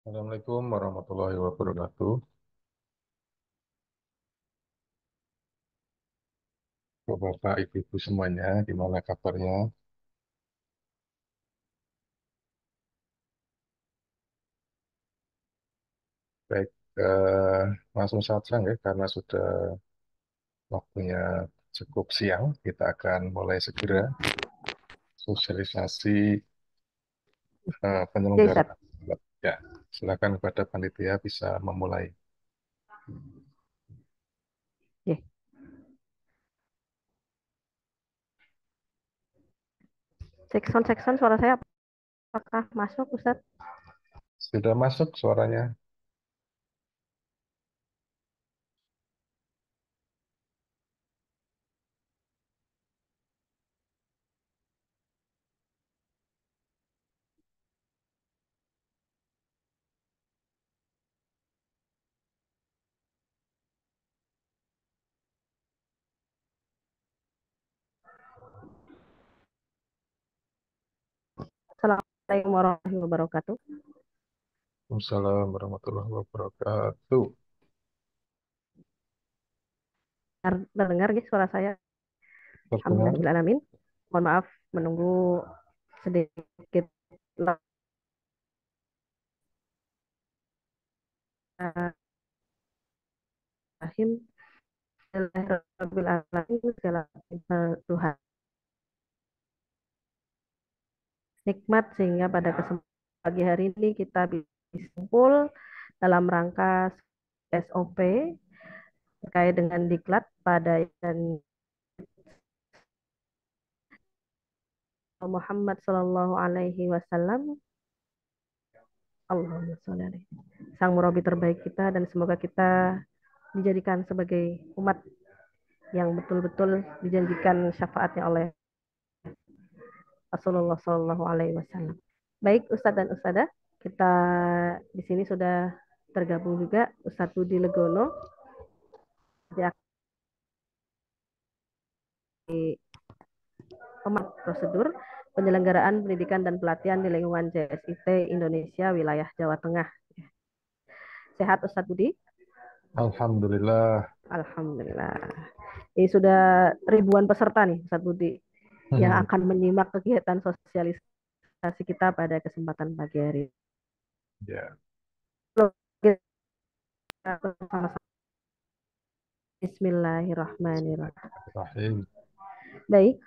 Assalamualaikum warahmatullahi wabarakatuh. Bapak, Ibu-ibu semuanya, gimana kabarnya? Baik, langsung saja ya, karena sudah waktunya cukup siang, kita akan mulai segera sosialisasi Oke, Ustaz. penyelenggaraan. Ya, silakan kepada panitia bisa memulai. Oke. Sekson suara saya apakah masuk, Ustaz? Sudah masuk suaranya? Assalamualaikum warahmatullahi wabarakatuh. Assalamualaikum warahmatullahi wabarakatuh. Terdengar ya suara saya? Terdengar? Alhamdulillahirrahmanirrahim. Mohon maaf menunggu sedikit. Rahim. Alhamdulillahirrahmanirrahim. Segala Tuhan nikmat sehingga pada kesempatan pagi hari ini kita bisa kumpul dalam rangka SOP terkait dengan diklat pada dan Muhammad Shallallahu Alaihi Wasallam. Allahumma sholli alaihi. Sang murabi terbaik kita dan semoga kita dijadikan sebagai umat yang betul-betul dijanjikan syafaatnya oleh Rasulullah Shallallahu Alaihi Wasallam. Baik Ustadz dan Ustadzah, kita di sini sudah tergabung juga Ustadz Budi Legono di pemat prosedur penyelenggaraan pendidikan dan pelatihan di lingkungan JSIT Indonesia wilayah Jawa Tengah. Sehat Ustadz Budi? Alhamdulillah. Alhamdulillah. Ini sudah ribuan peserta nih Ustadz Budi yang akan menyimak kegiatan sosialisasi kita pada kesempatan pagi hari ini. Ya, Bismillahirrahmanirrahim. Bismillahirrahmanirrahim. Baik,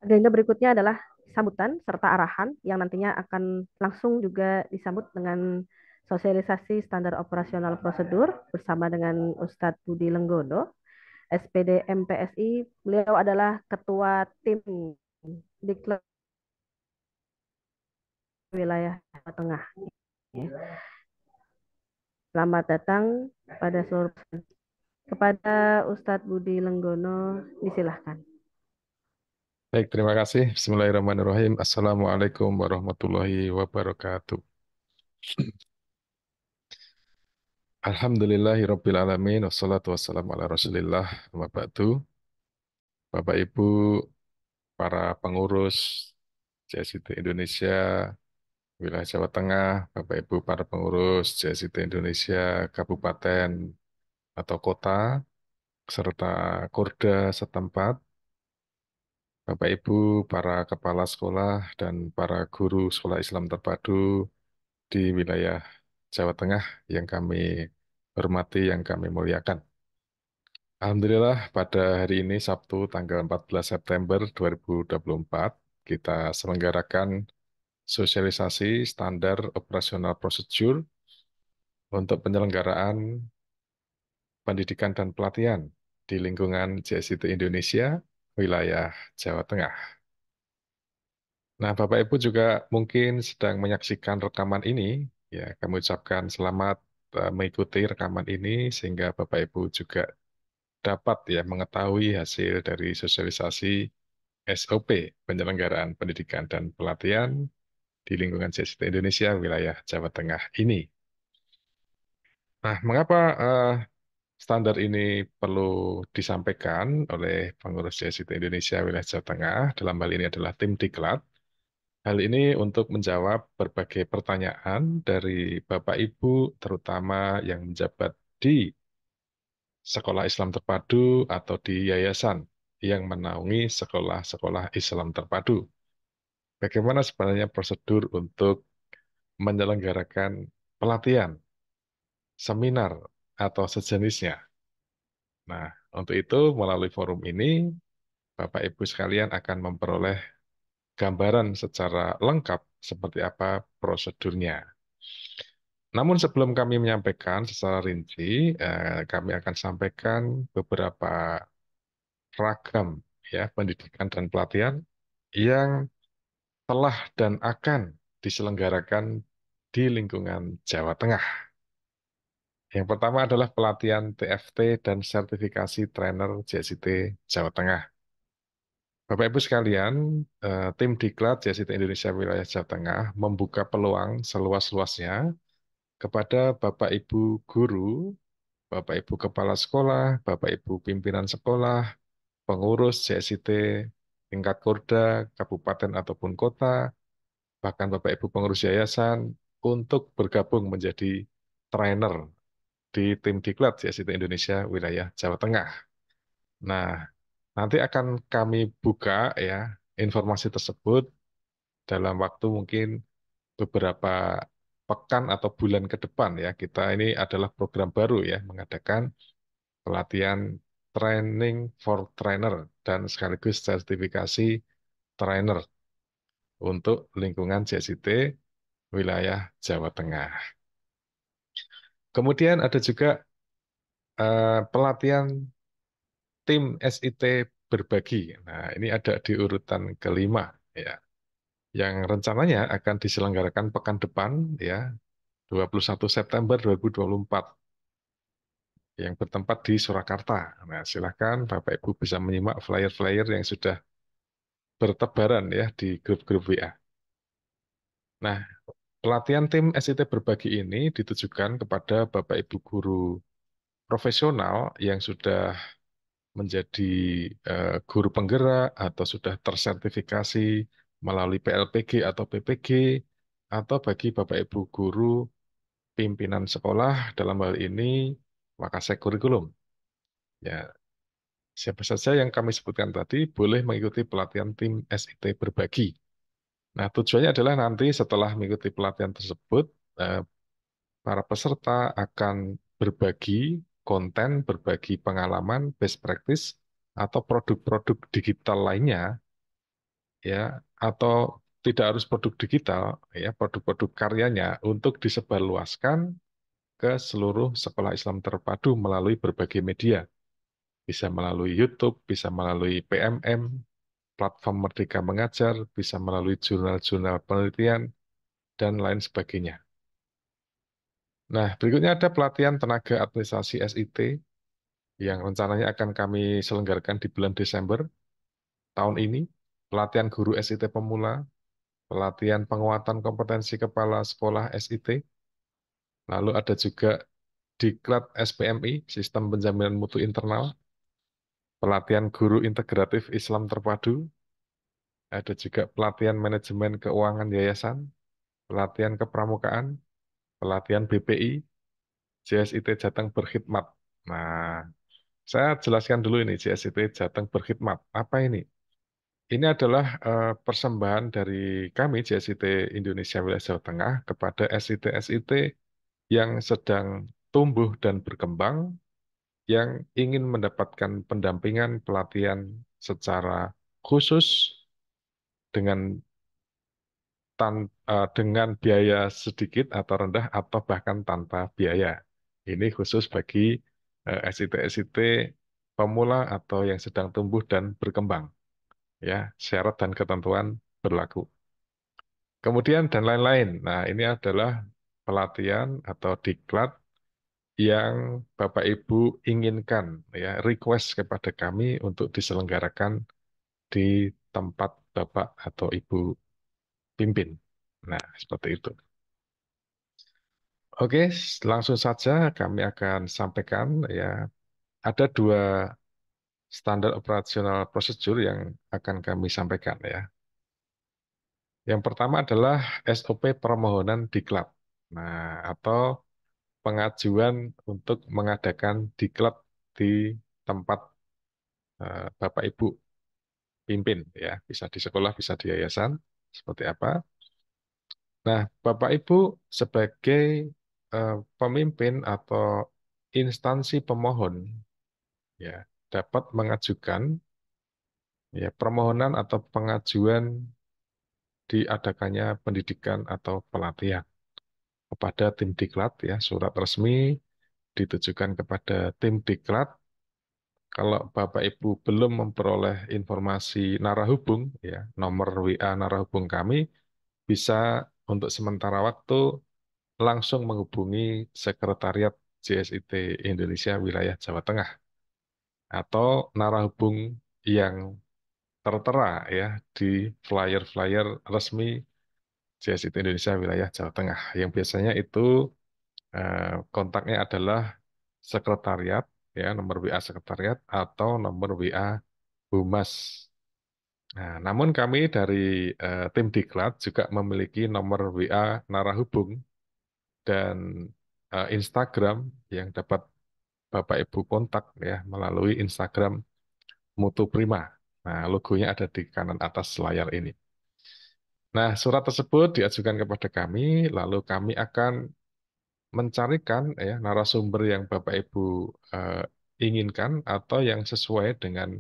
agenda berikutnya adalah sambutan serta arahan yang nantinya akan langsung juga disambut dengan sosialisasi standar operasional prosedur bersama dengan Ustadz Budi Lenggono, SPD MPSI. Beliau adalah ketua tim Diklat wilayah Jawa Tengah. Selamat datang pada seluruh kepada Ustadz Budi Lenggono, disilahkan. Baik, terima kasih. Bismillahirrahmanirrahim. Assalamualaikum warahmatullahi wabarakatuh. Alhamdulillahirabbil alamin wassalatu wassalamu ala Rasulillah wa ba'du. Bapak Ibu para pengurus JSIT Indonesia wilayah Jawa Tengah, Bapak Ibu para pengurus JSIT Indonesia kabupaten atau kota serta Korda setempat, Bapak Ibu para kepala sekolah dan para guru sekolah Islam terpadu di wilayah Jawa Tengah yang kami hormati, yang kami muliakan. Alhamdulillah pada hari ini Sabtu tanggal 14 September 2024 kita selenggarakan sosialisasi standar operasional prosedur untuk penyelenggaraan pendidikan dan pelatihan di lingkungan JSIT Indonesia wilayah Jawa Tengah. Nah, Bapak Ibu juga mungkin sedang menyaksikan rekaman ini, ya kami ucapkan selamat mengikuti rekaman ini sehingga Bapak Ibu juga dapat ya mengetahui hasil dari sosialisasi SOP penyelenggaraan pendidikan dan pelatihan di lingkungan CSIT Indonesia wilayah Jawa Tengah ini. Nah, mengapa standar ini perlu disampaikan oleh pengurus CSIT Indonesia wilayah Jawa Tengah? Dalam hal ini adalah tim Diklat. Hal ini untuk menjawab berbagai pertanyaan dari Bapak Ibu, terutama yang menjabat di Sekolah Islam Terpadu atau di yayasan yang menaungi sekolah-sekolah Islam Terpadu. Bagaimana sebenarnya prosedur untuk menyelenggarakan pelatihan, seminar, atau sejenisnya? Nah, untuk itu melalui forum ini, Bapak Ibu sekalian akan memperoleh gambaran secara lengkap seperti apa prosedurnya. Namun sebelum kami menyampaikan secara rinci, kami akan sampaikan beberapa ragam ya pendidikan dan pelatihan yang telah dan akan diselenggarakan di lingkungan Jawa Tengah. Yang pertama adalah pelatihan TFT dan sertifikasi trainer JSIT Jawa Tengah. Bapak Ibu sekalian, tim Diklat JSIT Indonesia Wilayah Jawa Tengah membuka peluang seluas-luasnya kepada Bapak Ibu guru, Bapak Ibu kepala sekolah, Bapak Ibu pimpinan sekolah, pengurus JSIT tingkat Korda, kabupaten ataupun kota, bahkan Bapak Ibu pengurus yayasan untuk bergabung menjadi trainer di tim Diklat JSIT Indonesia wilayah Jawa Tengah. Nah, nanti akan kami buka ya informasi tersebut dalam waktu mungkin beberapa pekan atau bulan ke depan ya. Kita ini adalah program baru ya, mengadakan pelatihan training for trainer dan sekaligus sertifikasi trainer untuk lingkungan JSIT wilayah Jawa Tengah. Kemudian ada juga pelatihan tim SIT berbagi. Nah, ini ada di urutan kelima ya, yang rencananya akan diselenggarakan pekan depan ya, 21 September 2024 yang bertempat di Surakarta. Nah, silakan Bapak Ibu bisa menyimak flyer-flyer yang sudah bertebaran ya di grup-grup WA. Nah, pelatihan tim SIT berbagi ini ditujukan kepada Bapak Ibu guru profesional yang sudah menjadi guru penggerak atau sudah tersertifikasi melalui PLPG atau PPG, atau bagi Bapak Ibu guru pimpinan sekolah dalam hal ini Wakasek Kurikulum. Ya, siapa saja yang kami sebutkan tadi boleh mengikuti pelatihan tim SIT berbagi. Nah, tujuannya adalah nanti setelah mengikuti pelatihan tersebut, eh, para peserta akan berbagi konten, berbagi pengalaman, best practice, atau produk-produk digital lainnya, ya, atau tidak harus produk digital, ya, produk-produk karyanya untuk disebarluaskan ke seluruh sekolah Islam terpadu melalui berbagai media. Bisa melalui YouTube, bisa melalui PMM, platform Merdeka Mengajar, bisa melalui jurnal-jurnal penelitian, dan lain sebagainya. Nah, berikutnya ada pelatihan tenaga administrasi SIT yang rencananya akan kami selenggarakan di bulan Desember tahun ini. Pelatihan guru SIT pemula, pelatihan penguatan kompetensi kepala sekolah SIT, lalu ada juga Diklat SPMI, Sistem Penjaminan Mutu Internal, pelatihan guru integratif Islam terpadu, ada juga pelatihan manajemen keuangan yayasan, pelatihan kepramukaan, pelatihan BPI, JSIT Jateng Berkhidmat. Nah, saya jelaskan dulu ini JSIT Jateng Berkhidmat. Apa ini? Ini adalah persembahan dari kami JSIT Indonesia Wilayah Jawa Tengah kepada SIT-SIT yang sedang tumbuh dan berkembang, yang ingin mendapatkan pendampingan pelatihan secara khusus dengan dengan biaya sedikit atau rendah atau bahkan tanpa biaya. Ini khusus bagi SIT-SIT pemula atau yang sedang tumbuh dan berkembang. Ya, syarat dan ketentuan berlaku. Kemudian dan lain-lain. Nah, ini adalah pelatihan atau diklat yang Bapak Ibu inginkan ya, request kepada kami untuk diselenggarakan di tempat Bapak atau Ibu pimpin. Nah, seperti itu. Oke, langsung saja kami akan sampaikan ya, ada dua standar operasional prosedur yang akan kami sampaikan ya. Yang pertama adalah SOP permohonan diklat. Nah, atau pengajuan untuk mengadakan diklat di tempat Bapak Ibu pimpin ya, bisa di sekolah, bisa di yayasan, seperti apa. Nah, Bapak Ibu sebagai pemimpin atau instansi pemohon ya dapat mengajukan ya permohonan atau pengajuan diadakannya pendidikan atau pelatihan kepada tim diklat ya, surat resmi ditujukan kepada tim diklat. Kalau Bapak Ibu belum memperoleh informasi narahubung ya, nomor WA narahubung kami bisa untuk sementara waktu langsung menghubungi Sekretariat JSIT Indonesia Wilayah Jawa Tengah atau narahubung yang tertera ya di flyer-flyer resmi JSIT Indonesia Wilayah Jawa Tengah yang biasanya itu kontaknya adalah sekretariat ya, nomor WA sekretariat atau nomor WA Humas. Nah, namun kami dari tim Diklat juga memiliki nomor WA narahubung dan Instagram yang dapat Bapak Ibu kontak ya melalui Instagram Mutu Prima. Nah, logonya ada di kanan atas layar ini. Nah, surat tersebut diajukan kepada kami, lalu kami akan mencarikan ya narasumber yang Bapak Ibu eh, inginkan atau yang sesuai dengan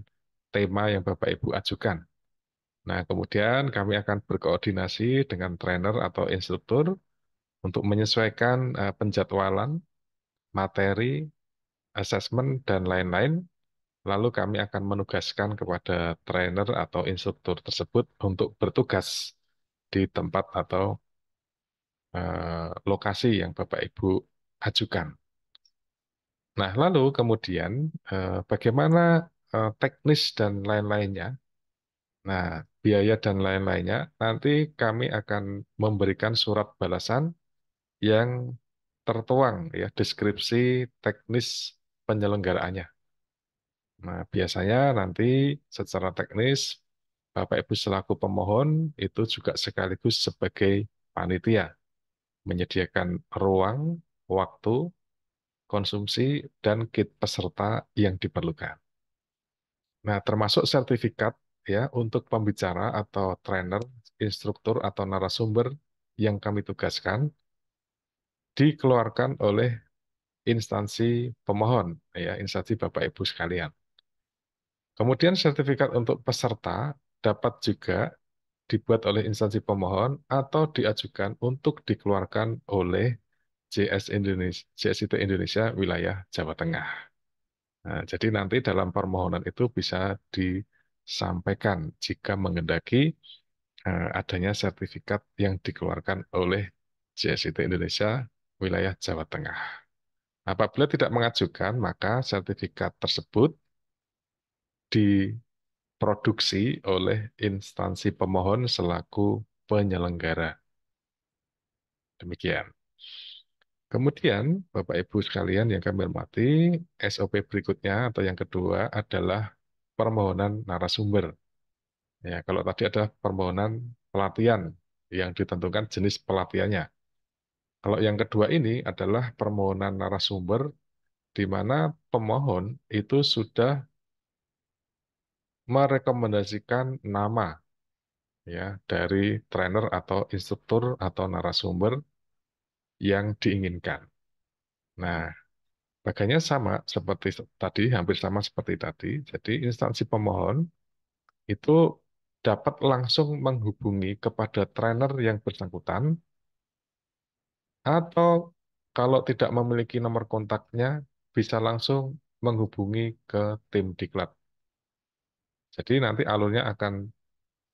tema yang Bapak Ibu ajukan. Nah, kemudian kami akan berkoordinasi dengan trainer atau instruktur untuk menyesuaikan penjadwalan, materi, asesmen, dan lain-lain. Lalu kami akan menugaskan kepada trainer atau instruktur tersebut untuk bertugas di tempat atau lokasi yang Bapak Ibu ajukan. Nah, lalu kemudian bagaimana teknis dan lain-lainnya. Nah, biaya dan lain-lainnya nanti kami akan memberikan surat balasan yang tertuang ya deskripsi teknis penyelenggaraannya. Nah, biasanya nanti secara teknis Bapak Ibu selaku pemohon itu juga sekaligus sebagai panitia menyediakan ruang, waktu, konsumsi, dan kit peserta yang diperlukan. Nah, termasuk sertifikat ya untuk pembicara atau trainer, instruktur atau narasumber yang kami tugaskan dikeluarkan oleh instansi pemohon ya, instansi Bapak Ibu sekalian. Kemudian sertifikat untuk peserta dapat juga dibuat oleh instansi pemohon atau diajukan untuk dikeluarkan oleh JS Indonesia, JSIT Indonesia wilayah Jawa Tengah. Nah, jadi nanti dalam permohonan itu bisa disampaikan jika mengendaki adanya sertifikat yang dikeluarkan oleh JSIT Indonesia wilayah Jawa Tengah. Apabila tidak mengajukan, maka sertifikat tersebut diproduksi oleh instansi pemohon selaku penyelenggara. Demikian. Kemudian, Bapak Ibu sekalian yang kami hormati, SOP berikutnya atau yang kedua adalah permohonan narasumber. Ya, kalau tadi ada permohonan pelatihan yang ditentukan jenis pelatihannya. Kalau yang kedua ini adalah permohonan narasumber di mana pemohon itu sudah merekomendasikan nama ya dari trainer atau instruktur atau narasumber yang diinginkan. Nah, bagiannya sama seperti tadi, hampir sama seperti tadi. Jadi instansi pemohon itu dapat langsung menghubungi kepada trainer yang bersangkutan atau kalau tidak memiliki nomor kontaknya bisa langsung menghubungi ke tim diklat. Jadi nanti alurnya akan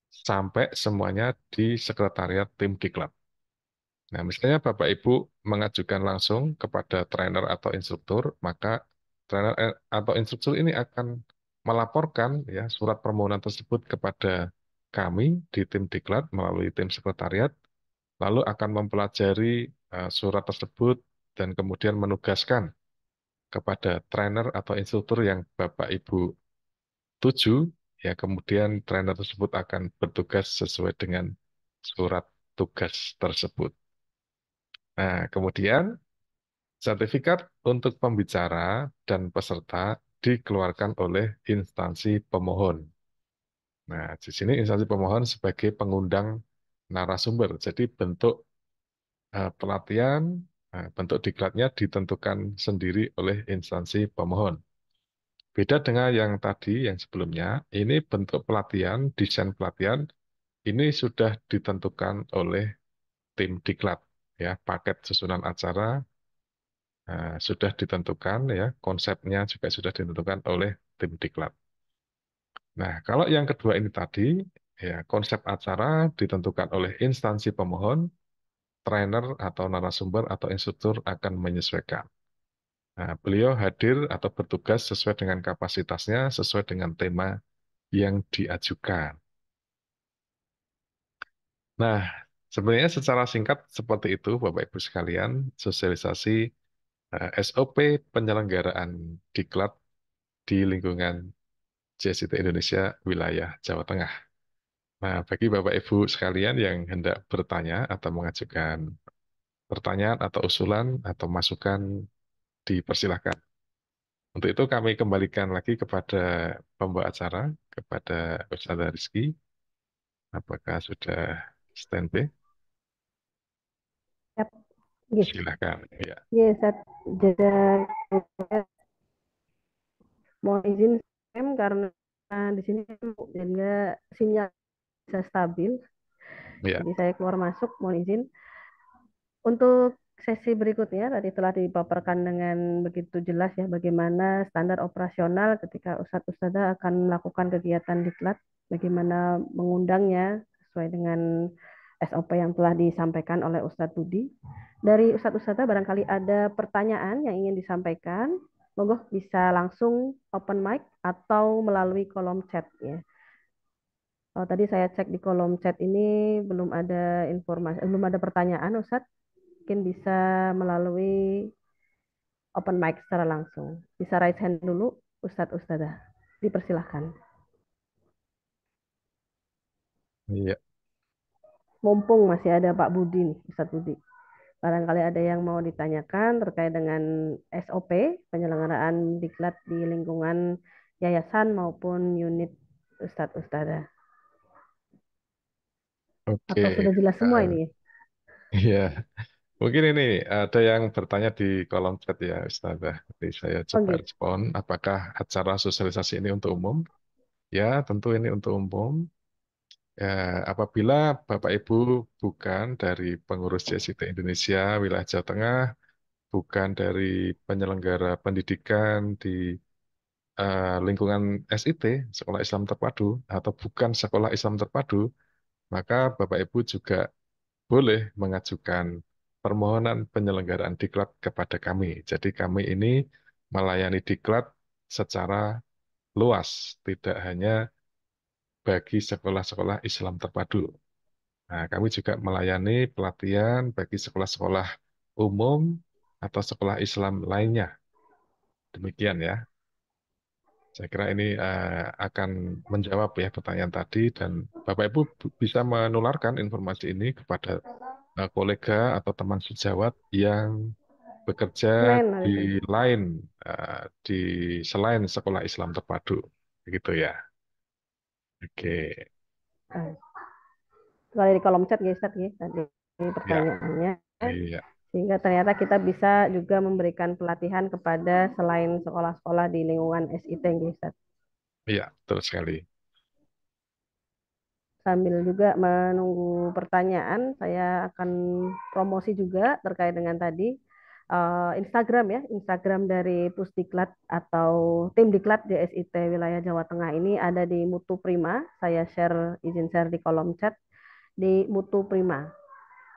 sampai semuanya di sekretariat tim diklat. Nah, misalnya Bapak Ibu mengajukan langsung kepada trainer atau instruktur, maka trainer atau instruktur ini akan melaporkan ya surat permohonan tersebut kepada kami di tim diklat melalui tim sekretariat, lalu akan mempelajari surat tersebut dan kemudian menugaskan kepada trainer atau instruktur yang Bapak Ibu tuju, ya kemudian trainer tersebut akan bertugas sesuai dengan surat tugas tersebut. Nah, kemudian sertifikat untuk pembicara dan peserta dikeluarkan oleh instansi pemohon. Nah, di sini instansi pemohon sebagai pengundang narasumber. Jadi bentuk pelatihan, bentuk diklatnya ditentukan sendiri oleh instansi pemohon. Beda dengan yang tadi, yang sebelumnya, ini bentuk pelatihan, desain pelatihan, ini sudah ditentukan oleh tim diklat. Ya, paket susunan acara sudah ditentukan, ya, konsepnya juga sudah ditentukan oleh tim diklat. Nah, kalau yang kedua ini tadi, ya, konsep acara ditentukan oleh instansi pemohon, trainer atau narasumber atau instruktur akan menyesuaikan. Nah, beliau hadir atau bertugas sesuai dengan kapasitasnya, sesuai dengan tema yang diajukan. Nah, sebenarnya secara singkat seperti itu, Bapak Ibu sekalian, sosialisasi SOP penyelenggaraan diklat di lingkungan JSIT Indonesia wilayah Jawa Tengah. Nah, bagi Bapak Ibu sekalian yang hendak bertanya atau mengajukan pertanyaan atau usulan atau masukan, dipersilahkan. Untuk itu kami kembalikan lagi kepada pembawa acara, kepada Ustaz Rizky. Apakah sudah standby? Yap. Yes. Silakan. Ya, Yes, jeda mau izin karena di sini jadinya sinyal bisa stabil. ya, Jadi saya keluar masuk, mohon izin. Untuk sesi berikutnya tadi telah dipaparkan dengan begitu jelas ya bagaimana standar operasional ketika Ustadz Ustadzah akan melakukan kegiatan diklat, bagaimana mengundangnya sesuai dengan SOP yang telah disampaikan oleh Ustadz Budi. Dari Ustadz Ustadzah barangkali ada pertanyaan yang ingin disampaikan, monggo bisa langsung open mic atau melalui kolom chat ya. Oh, tadi saya cek di kolom chat ini belum ada informasi, belum ada pertanyaan, Ustadz. Mungkin bisa melalui open mic secara langsung. Bisa raise hand dulu, Ustadz Ustadzah. Dipersilahkan. iya. Mumpung masih ada Pak Budi nih, Ustadz Budi. Barangkali ada yang mau ditanyakan terkait dengan SOP penyelenggaraan diklat di lingkungan yayasan maupun unit Ustadz Ustadzah. Oke. Atau sudah jelas semua Eh, ini ya? iya. Mungkin ini ada yang bertanya di kolom chat ya, Ustazah. Nanti saya Oh coba gitu. respon. Apakah acara sosialisasi ini untuk umum? Ya, tentu ini untuk umum. Ya, apabila Bapak Ibu bukan dari pengurus JSIT Indonesia wilayah Jawa Tengah, bukan dari penyelenggara pendidikan di lingkungan SIT, Sekolah Islam Terpadu, atau bukan Sekolah Islam Terpadu, maka Bapak Ibu juga boleh mengajukan permohonan penyelenggaraan diklat kepada kami. Jadi kami ini melayani diklat secara luas, tidak hanya bagi sekolah-sekolah Islam terpadu. Nah, kami juga melayani pelatihan bagi sekolah-sekolah umum atau sekolah Islam lainnya. Demikian ya. Saya kira ini akan menjawab ya pertanyaan tadi dan Bapak Ibu bisa menularkan informasi ini kepada kolega atau teman sejawat yang bekerja Senin di hari itu. lain di selain sekolah Islam terpadu, begitu ya. Oke, Kalau di kolom chat ya Ustadz ya, tadi ya, pertanyaannya. iya, Sehingga ternyata kita bisa juga memberikan pelatihan kepada selain sekolah-sekolah di lingkungan SIT ya Ustadz. iya, betul sekali. Sambil juga menunggu pertanyaan, saya akan promosi juga terkait dengan tadi Instagram ya, Instagram dari Pusdiklat atau tim Diklat DSIT wilayah Jawa Tengah ini ada di Mutu Prima. Saya izin share di kolom chat di Mutu Prima.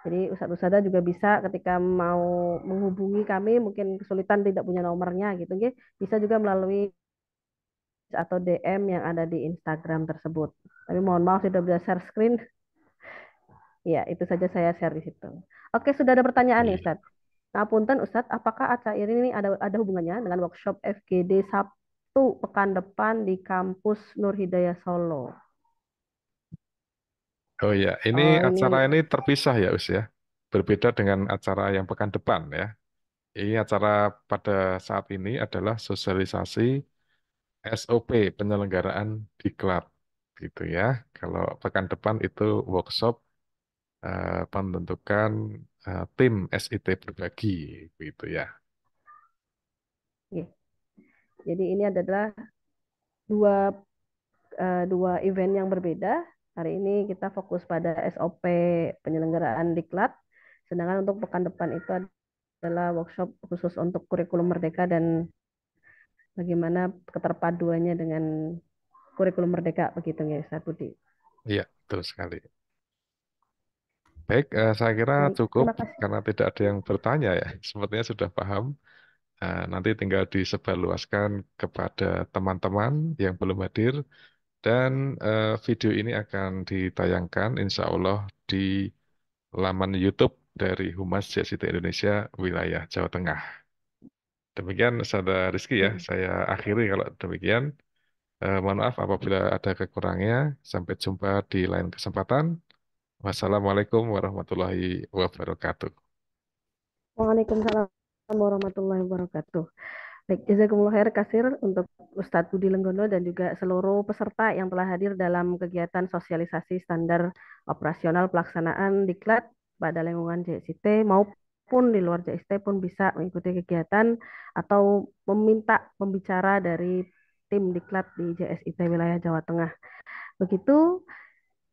Jadi Ustadz Ustadzah juga bisa ketika mau menghubungi kami, mungkin kesulitan tidak punya nomornya gitu, ya, bisa juga melalui atau DM yang ada di Instagram tersebut. Tapi mohon maaf sudah bisa share screen. Ya, itu saja saya share di situ. Oke, sudah ada pertanyaan nih Iya, Ustadz. Nah, punten Ustadz, apakah acara ini ada hubungannya dengan workshop FGD Sabtu pekan depan di kampus Nur Hidayah Solo? Oh iya, ini Oh acara ini ini terpisah ya, Us ya. Berbeda dengan acara yang pekan depan ya. Ini acara pada saat ini adalah sosialisasi SOP penyelenggaraan diklat gitu ya. Kalau pekan depan itu workshop pembentukan tim SIT berbagi gitu ya. ya, jadi ini adalah dua dua event yang berbeda. Hari ini kita fokus pada SOP penyelenggaraan diklat. Sedangkan untuk pekan depan itu adalah workshop khusus untuk kurikulum merdeka dan bagaimana keterpaduannya dengan kurikulum merdeka begitu ya Ustaz Budi. Iya, betul sekali. Baik, saya kira Baik, cukup terima kasih. karena tidak ada yang bertanya ya. Sepertinya sudah paham. Nanti tinggal disebarluaskan kepada teman-teman yang belum hadir dan video ini akan ditayangkan insya Allah di laman YouTube dari Humas JSIT Indonesia wilayah Jawa Tengah. Demikian Saudara Rizky ya, Ya. saya akhiri kalau demikian. Mohon maaf apabila ada kekurangannya. Sampai jumpa di lain kesempatan. Wassalamualaikum warahmatullahi wabarakatuh. Waalaikumsalam warahmatullahi wabarakatuh. Baik, jazakumullah khair kasir untuk Ustadz Budi Lenggono dan juga seluruh peserta yang telah hadir dalam kegiatan sosialisasi standar operasional pelaksanaan diklat pada lingkungan JSIT maupun di luar JSIT pun bisa mengikuti kegiatan atau meminta pembicara dari tim diklat di JSIT wilayah Jawa Tengah. Begitu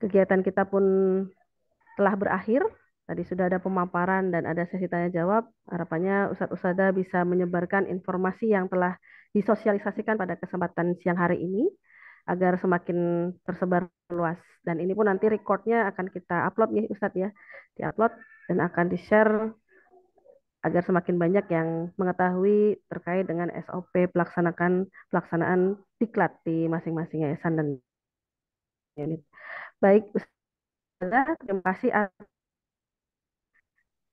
kegiatan kita pun telah berakhir. Tadi sudah ada pemaparan dan ada sesi tanya jawab. Harapannya Ustadz Usada bisa menyebarkan informasi yang telah disosialisasikan pada kesempatan siang hari ini agar semakin tersebar luas. Dan ini pun nanti recordnya akan kita upload ya Ustadz ya, diupload dan akan di-share agar semakin banyak yang mengetahui terkait dengan SOP pelaksanaan diklat di masing-masing yayasan dan unit. Baik, Ustazah, terima kasih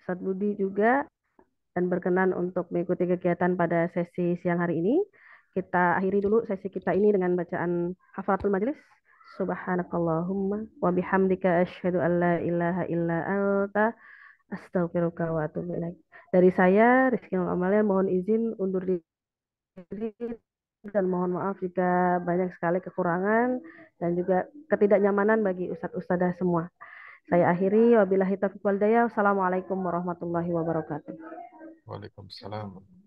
Ustadz Budi juga dan berkenan untuk mengikuti kegiatan pada sesi siang hari ini. Kita akhiri dulu sesi kita ini dengan bacaan hafalatul majelis. Subhanakallahumma wa bihamdika asyhadu an la ilaha illa anta astaghfiruka wa atubu ilaik. Dari saya Rizky Nur Amalia mohon izin undur diri dan mohon maaf jika banyak sekali kekurangan dan juga ketidaknyamanan bagi ustadz ustadzah semua. Saya akhiri wabillahi taufiq wal hidayah. Wassalamualaikum warahmatullahi wabarakatuh. Waalaikumsalam.